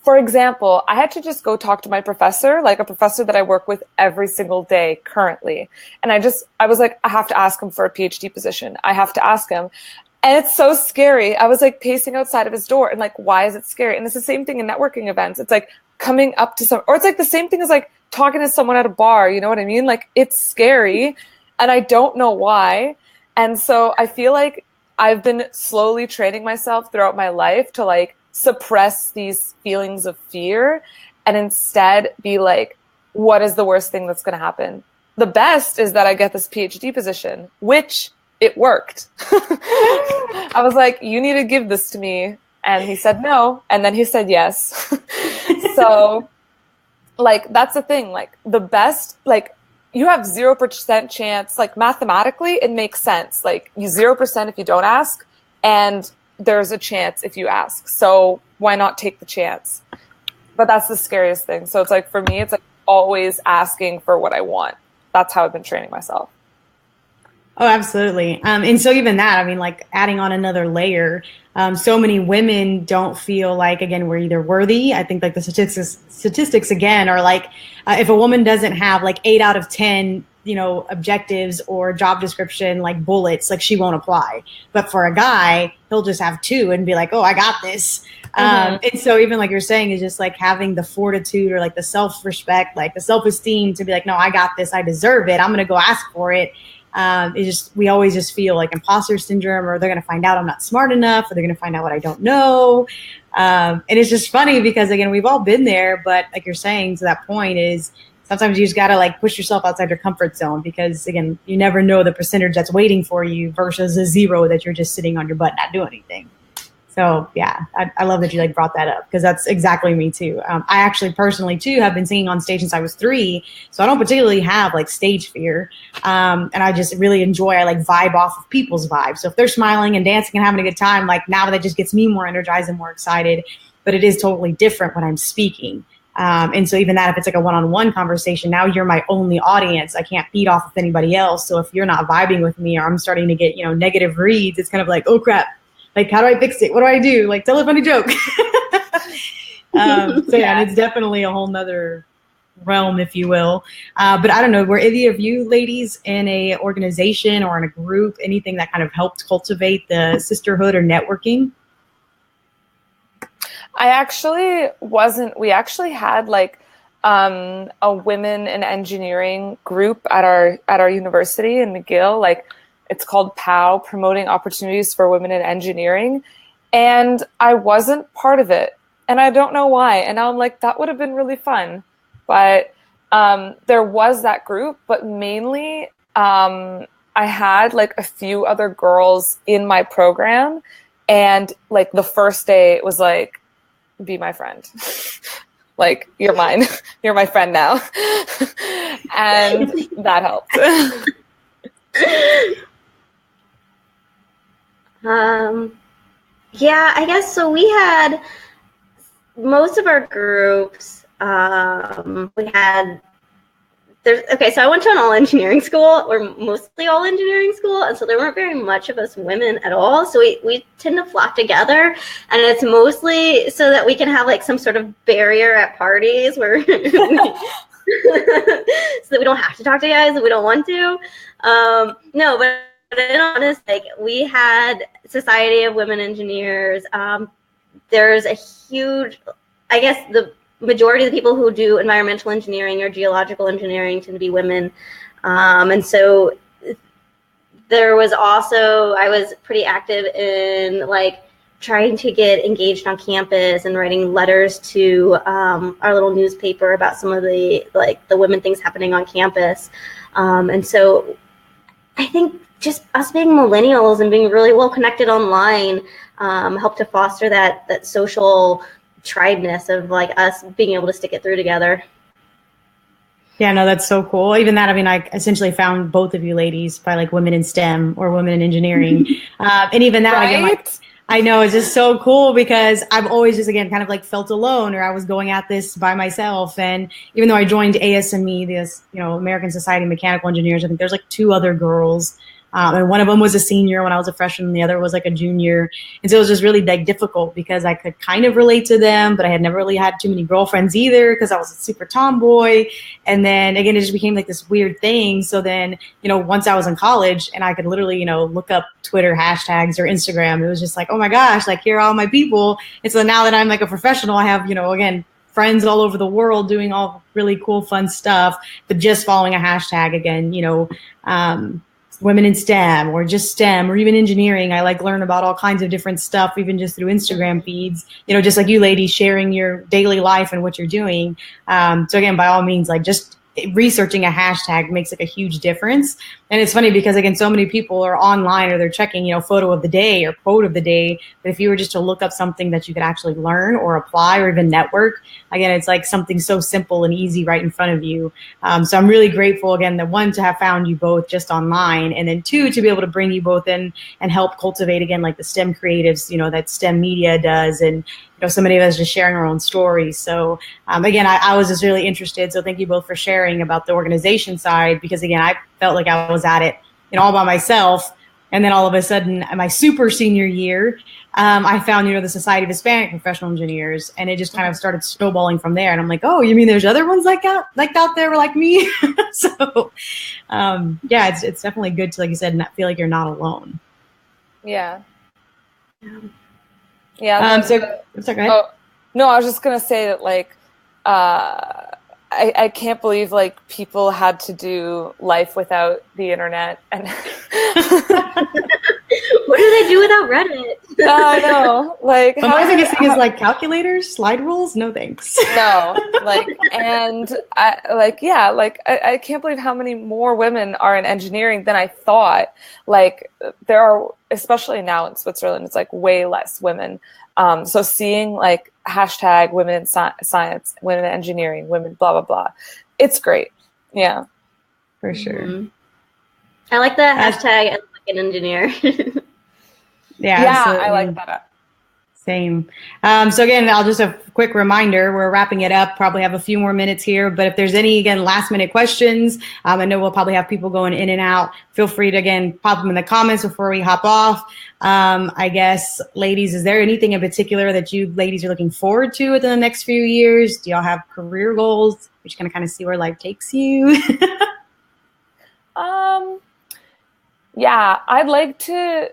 for example, I had to just go talk to my professor, like a professor that I work with every single day currently. And I was like, I have to ask him for a PhD position. I have to ask him. And it's so scary. I was like pacing outside of his door and like, why is it scary? And it's the same thing in networking events. It's like coming up to or it's like the same thing as like talking to someone at a bar. You know what I mean? Like it's scary and I don't know why. And so I feel like I've been slowly training myself throughout my life to like suppress these feelings of fear and instead be like, what is the worst thing that's going to happen? The best is that I get this PhD position, which it worked. I was like, you need to give this to me. And he said no. And then he said yes. So like, that's the thing. Like the best, like you have 0% chance, like mathematically it makes sense. Like you 0% if you don't ask, and there's a chance if you ask. So why not take the chance? But that's the scariest thing. So it's like, for me, it's like always asking for what I want. That's how I've been training myself. Oh, absolutely. And so even that, I mean, like adding on another layer, so many women don't feel like, again, we're either worthy. I think like the statistics again are like, if a woman doesn't have like 8 out of 10, objectives or job description, like bullets, like she won't apply. But for a guy, he'll just have 2 and be like, oh, I got this. And so even like you're saying, is just like having the fortitude or like the self-respect, like the self-esteem to be like, no, I got this. I deserve it. I'm going to go ask for it. We always just feel like imposter syndrome, or they're going to find out I'm not smart enough, or they're going to find out what I don't know. And it's just funny because, again, we've all been there. But like you're saying, to that point is sometimes you just got to like push yourself outside your comfort zone because, again, you never know the percentage that's waiting for you versus a 0 that you're just sitting on your butt not doing anything. So, yeah, I love that you like brought that up because that's exactly me, too. I actually personally, too, have been singing on stage since I was 3. So I don't particularly have like stage fear. And I just really enjoy, I like vibe off of people's vibes. So if they're smiling and dancing and having a good time, like now that just gets me more energized and more excited. But it is totally different when I'm speaking. And so even that, if it's like a one-on-one conversation, now you're my only audience. I can't feed off of anybody else. So if you're not vibing with me or I'm starting to get, negative reads, it's kind of like, oh, crap. Like, how do I fix it? What do I do? Like, tell a funny joke. And it's definitely a whole nother realm, if you will. But I don't know, were any of you ladies in a organization or in a group, anything that kind of helped cultivate the sisterhood or networking? I actually wasn't. We actually had like a women in engineering group at our university in McGill. Like, it's called POW, Promoting Opportunities for Women in Engineering. And I wasn't part of it. And I don't know why. And now I'm like, that would have been really fun. But there was that group. But mainly I had like a few other girls in my program. And like the first day it was like, be my friend. Like, you're mine. You're my friend now. And that helped. Yeah, I guess so. We had most of our groups. So I went to an all engineering school, or mostly all engineering school, and so there weren't very much of us women at all. So we tend to flock together, and it's mostly so that we can have like some sort of barrier at parties where so that we don't have to talk to guys if we don't want to. No, but in honest, like, we had Society of Women Engineers. There's a huge, I guess the majority of the people who do environmental engineering or geological engineering tend to be women. And so there was also, I was pretty active in like trying to get engaged on campus and writing letters to our little newspaper about some of the women things happening on campus. And so I think just us being millennials and being really well connected online helped to foster that social tribeness of like us being able to stick it through together. Yeah, no, that's so cool. Even that, I mean, I essentially found both of you ladies by like women in STEM or women in engineering. And even that, right? Again, like, I know it's just so cool because I've always just, again, kind of like felt alone, or I was going at this by myself. And even though I joined ASME, this, American Society of Mechanical Engineers, I think there's like 2 other girls. And one of them was a senior when I was a freshman, and the other was like a junior. And so it was just really like difficult because I could kind of relate to them, but I had never really had too many girlfriends either because I was a super tomboy. And then again, it just became like this weird thing. So then, once I was in college and I could literally, look up Twitter hashtags or Instagram, it was just like, oh my gosh, like here are all my people. And so now that I'm like a professional, I have, again, friends all over the world doing all really cool, fun stuff, but just following a hashtag again, women in STEM or just STEM or even engineering. I like learn about all kinds of different stuff, even just through Instagram feeds, just like you ladies sharing your daily life and what you're doing. So again, by all means, like just researching a hashtag makes like a huge difference. And it's funny because again, so many people are online or they're checking, photo of the day or quote of the day. But if you were just to look up something that you could actually learn or apply or even network, again, it's like something so simple and easy right in front of you. So I'm really grateful again, that 1, to have found you both just online, and then 2, to be able to bring you both in and help cultivate again, like the STEM creatives, that STEM media does. And so many of us just sharing our own stories. So again, I was just really interested. So thank you both for sharing about the organization side, because again, I felt like I was at it all by myself. And then all of a sudden, my super senior year, I found, the Society of Hispanic Professional Engineers, and it just kind of started snowballing from there. And I'm like, oh, you mean there's other ones out there like me? So, yeah, it's definitely good to, like you said, not feel like you're not alone. Yeah. Yeah. So go ahead. Oh, no, I was just gonna say that, like, I can't believe, like, people had to do life without the internet. And what do they do without Reddit? I know. Like, my biggest thing is, like, calculators, slide rules. No thanks. No, like, and I can't believe how many more women are in engineering than I thought. Like, there are, especially now in Switzerland, it's like way less women. So seeing, like, hashtag women in science, women in engineering, women blah blah blah, it's great. Yeah, for sure. Mm-hmm. I like the hashtag as like an engineer. Yeah, I like that. Same. So again, I'll just a quick reminder, we're wrapping it up, probably have a few more minutes here, but if there's any, again, last minute questions, I know we'll probably have people going in and out. Feel free to, again, pop them in the comments before we hop off. I guess, ladies, is there anything in particular that you ladies are looking forward to within the next few years? Do y'all have career goals? We're just going to kind of see where life takes you. Yeah, I'd like to,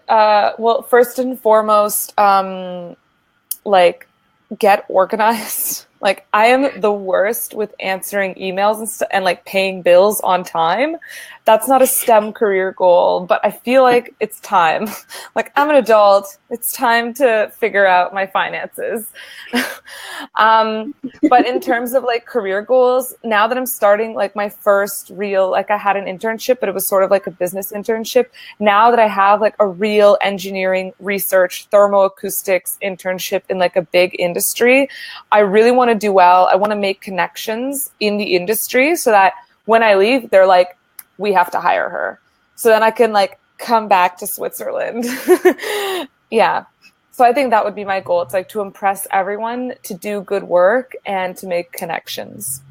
well, first and foremost, like, get organized. Like, I am the worst with answering emails and like paying bills on time. That's not a STEM career goal, but I feel like it's time. Like, I'm an adult. It's time to figure out my finances. But in terms of like career goals, now that I'm starting like my first real, like I had an internship, but it was sort of like a business internship. Now that I have like a real engineering research, thermoacoustics internship in like a big industry, I really want to do well. I want to make connections in the industry so that when I leave, they're like, we have to hire her. So then I can like come back to Switzerland. Yeah. So I think that would be my goal. It's like to impress everyone, to do good work, and to make connections.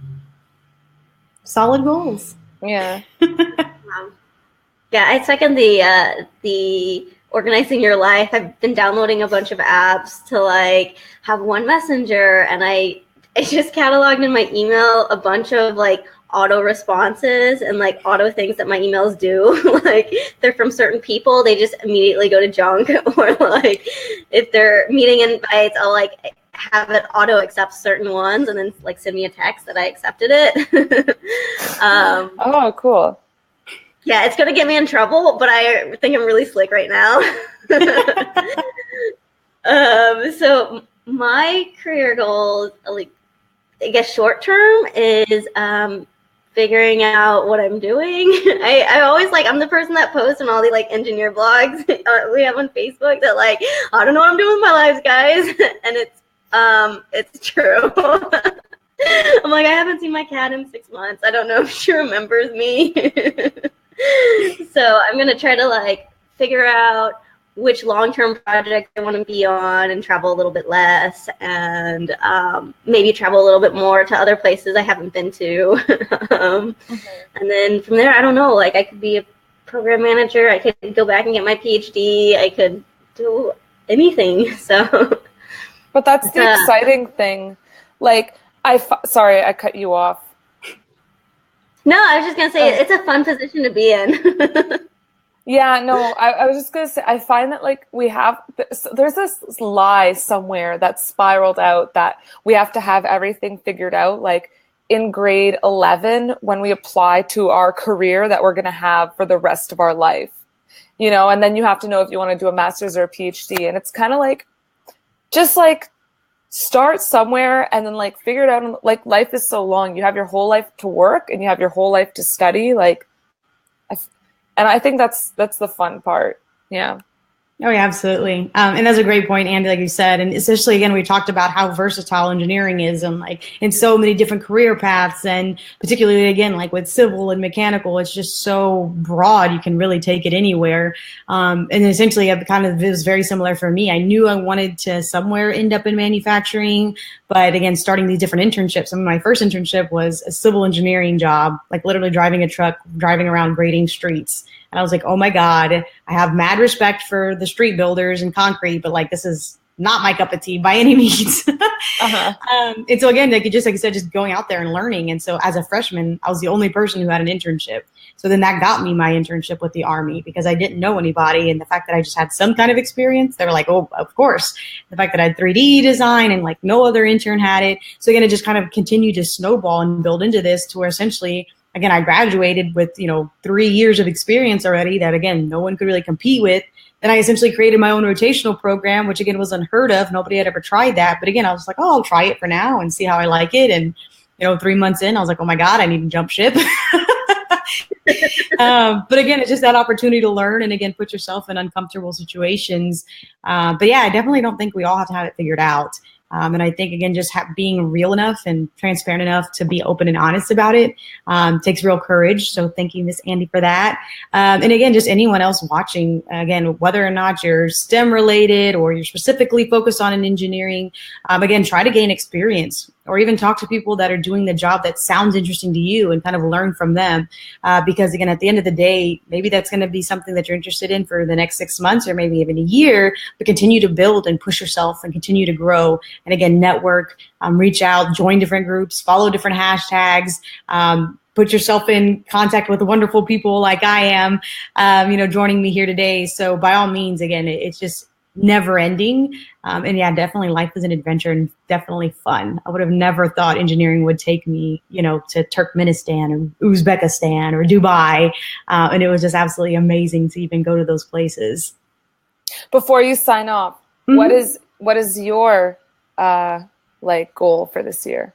Solid goals. Yeah. Yeah, I second the organizing your life. I've been downloading a bunch of apps to like have one messenger, and I just cataloged in my email a bunch of like auto responses and like auto things that my emails do. Like, they're from certain people, they just immediately go to junk. Or like if they're meeting invites, I'll like have it auto accept certain ones and then like send me a text that I accepted it. Oh, cool. Yeah, it's gonna get me in trouble, but I think I'm really slick right now. So my career goal, like, I guess short term, is figuring out what I'm doing. I always like, I'm the person that posts on all the like engineer blogs we have on Facebook that like, I don't know what I'm doing with my lives, guys. And it's true. I'm like, I haven't seen my cat in 6 months. I don't know if she remembers me. So I'm gonna try to like figure out which long-term project I want to be on and travel a little bit less, and maybe travel a little bit more to other places I haven't been to. And then from there, I don't know, like I could be a program manager, I could go back and get my PhD, I could do anything. So, but that's the exciting thing. Like, sorry, I cut you off. No, I was just going to say, it's a fun position to be in. Yeah, no, I was just going to say, I find that like there's this lie somewhere that spiraled out that we have to have everything figured out. Like in grade 11, when we apply to our career that we're going to have for the rest of our life, and then you have to know if you want to do a master's or a PhD. And it's kind of like, just like, start somewhere and then like figure it out. Like, life is so long. You have your whole life to work and you have your whole life to study. Like, and I think that's the fun part. Yeah. Oh, yeah, absolutely. And that's a great point, Andi, like you said. And especially, again, we talked about how versatile engineering is and like in so many different career paths. And particularly, again, like with civil and mechanical, it's just so broad. You can really take it anywhere. And essentially, it was very similar for me. I knew I wanted to somewhere end up in manufacturing. But again, starting these different internships. My first internship was a civil engineering job, like literally driving a truck, driving around grading streets. And I was like, oh my God, I have mad respect for the street builders and concrete, but like, this is not my cup of tea by any means. And so again, like I said, just going out there and learning. And so as a freshman, I was the only person who had an internship. So then that got me my internship with the Army because I didn't know anybody. And the fact that I just had some kind of experience, they were like, oh, of course. The fact that I had 3D design and like no other intern had it. So again, it just kind of continued to snowball and build into this to where essentially, again, I graduated with, 3 years of experience already that, again, no one could really compete with. Then I essentially created my own rotational program, which, again, was unheard of. Nobody had ever tried that. But, again, I was like, oh, I'll try it for now and see how I like it. And, 3 months in, I was like, oh, my God, I need to jump ship. But, again, it's just that opportunity to learn and, again, put yourself in uncomfortable situations. But, yeah, I definitely don't think we all have to have it figured out. And I think, again, just being real enough and transparent enough to be open and honest about it takes real courage. So thank you, Miss Andi, for that. And again, just anyone else watching, again, whether or not you're STEM related or you're specifically focused on an engineering, again, try to gain experience or even talk to people that are doing the job that sounds interesting to you and kind of learn from them. Because, again, at the end of the day, maybe that's going to be something that you're interested in for the next 6 months or maybe even a year, but continue to build and push yourself and continue to grow. And again, network, reach out, join different groups, follow different hashtags, put yourself in contact with wonderful people like I am, joining me here today. So by all means, again, it's just never ending. And yeah, definitely life is an adventure and definitely fun. I would have never thought engineering would take me, to Turkmenistan or Uzbekistan or Dubai. And it was just absolutely amazing to even go to those places. Before you sign off, what is your goal for this year?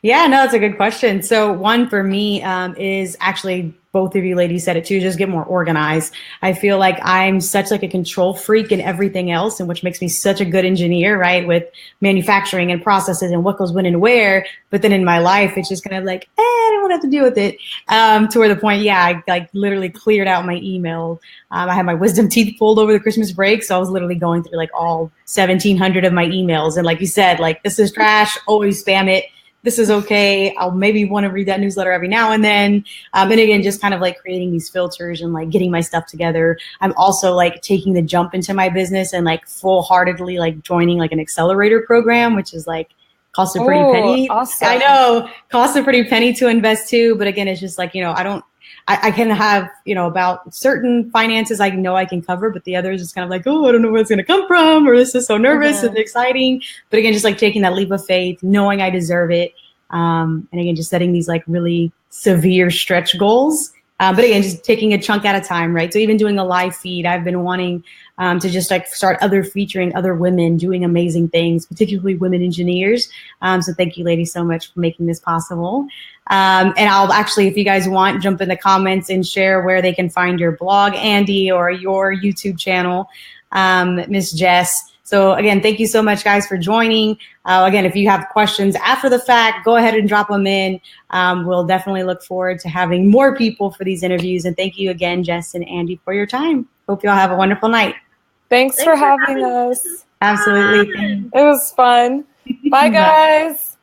Yeah, no, that's a good question. So one for me is actually, both of you ladies said it too, just get more organized. I feel like I'm such like a control freak in everything else, and which makes me such a good engineer, right? With manufacturing and processes and what goes when and where. But then in my life, it's just kind of like, I don't want to have to deal with it. To where the point, I like literally cleared out my email. I had my wisdom teeth pulled over the Christmas break. So I was literally going through like all 1,700 of my emails. And like you said, like, this is trash, always spam it. This is okay. I'll maybe want to read that newsletter every now and then. And again, just kind of like creating these filters and like getting my stuff together. I'm also like taking the jump into my business and like full-heartedly like joining like an accelerator program, which is like costs a pretty penny. Awesome. I know, costs a pretty penny to invest too. But again, it's just like, I can have, about certain finances I know I can cover, but the others is kind of like, oh, I don't know where it's going to come from, or this is so nervous and exciting. But again, just like taking that leap of faith, knowing I deserve it. And again, just setting these like really severe stretch goals. But again, just taking a chunk at a time, right? So even doing a live feed, I've been wanting to just like start featuring other women doing amazing things, particularly women engineers. So thank you, ladies, so much for making this possible. And I'll actually, if you guys want, jump in the comments and share where they can find your blog, Andi, or your YouTube channel, Miss Jess. So again, thank you so much, guys, for joining. Again, if you have questions after the fact, go ahead and drop them in. We'll definitely look forward to having more people for these interviews. And thank you again, Jess and Andi, for your time. Hope you all have a wonderful night. Thanks for having us. Absolutely. It was fun. Bye, guys.